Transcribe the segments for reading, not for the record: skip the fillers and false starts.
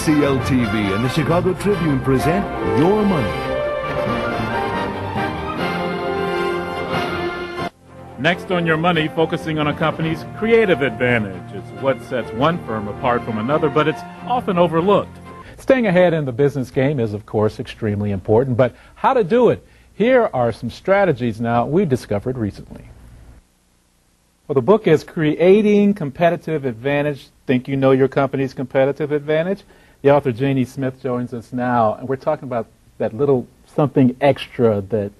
CLTV and the Chicago Tribune present Your Money. Next on Your Money, focusing on a company's creative advantage. It's what sets one firm apart from another, but it's often overlooked. Staying ahead in the business game is, of course, extremely important, but how to do it? Here are some strategies now we discovered recently. Well, the book is Creating Competitive Advantage. Think you know your company's competitive advantage? The author, Jaynie Smith, joins us now, and we're talking about that little something extra that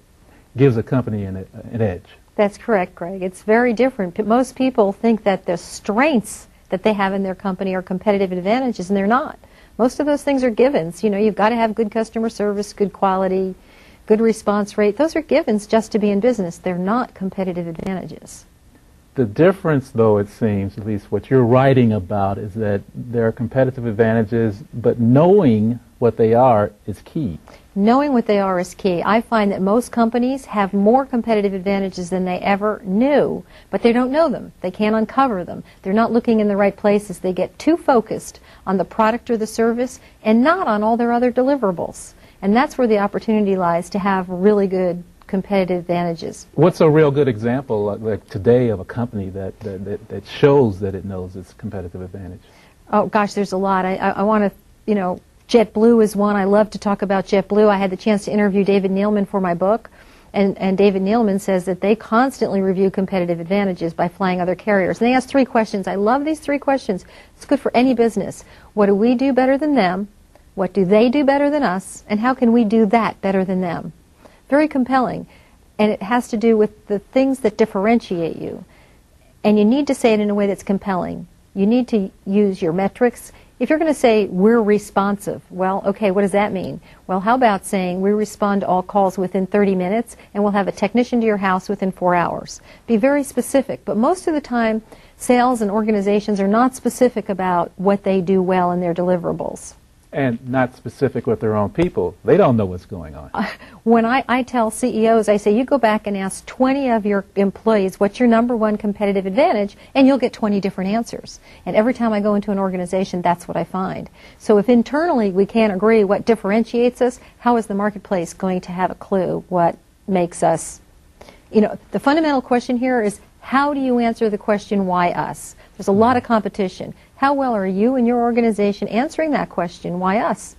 gives a company an edge. That's correct, Greg. It's very different. Most people think that the strengths that they have in their company are competitive advantages, and they're not. Most of those things are givens. You know, you've got to have good customer service, good quality, good response rate. Those are givens just to be in business. They're not competitive advantages. The difference, though, it seems, at least what you're writing about, is that there are competitive advantages, but knowing what they are is key. Knowing what they are is key. I find that most companies have more competitive advantages than they ever knew, but they don't know them. They can't uncover them. They're not looking in the right places. They get too focused on the product or the service and not on all their other deliverables. And that's where the opportunity lies, to have really good competitive advantages. What's a real good example, like today, of a company that shows that it knows its competitive advantage? Oh, gosh, there's a lot. I want to, JetBlue is one. I love to talk about JetBlue. I had the chance to interview David Neeleman for my book, and David Neeleman says that they constantly review competitive advantages by flying other carriers. And they ask 3 questions. I love these 3 questions. It's good for any business. What do we do better than them? What do they do better than us? And how can we do that better than them? Very compelling. And it has to do with the things that differentiate you. And you need to say it in a way that's compelling. You need to use your metrics. If you're going to say, we're responsive, well, okay, what does that mean? Well, how about saying, we respond to all calls within 30 minutes, and we'll have a technician to your house within 4 hours. Be very specific. But most of the time, sales and organizations are not specific about what they do well in their deliverables. And not specific with their own people. They don't know what's going on. When I tell CEOs, I say, you go back and ask 20 of your employees, what's your #1 competitive advantage, and you'll get 20 different answers. And every time I go into an organization, that's what I find. So if internally we can't agree what differentiates us, how is the marketplace going to have a clue what makes us? The fundamental question here is, how do you answer the question, why us? There's a lot of competition. How well are you and your organization answering that question, why us?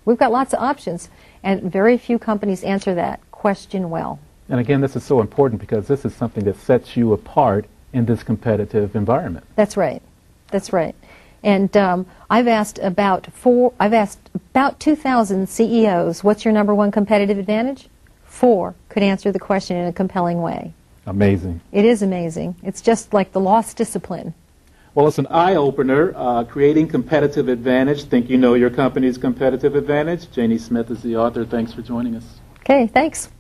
We've got lots of options, and very few companies answer that question well. And again, this is so important because this is something that sets you apart in this competitive environment. That's right. That's right. And I've asked about 2,000 CEOs, what's your #1 competitive advantage? 4 could answer the question in a compelling way. Amazing. It is amazing. It's just like the lost discipline. Well, it's an eye-opener, Creating Competitive Advantage. Think you know your company's competitive advantage. Jaynie Smith is the author. Thanks for joining us. Okay, thanks.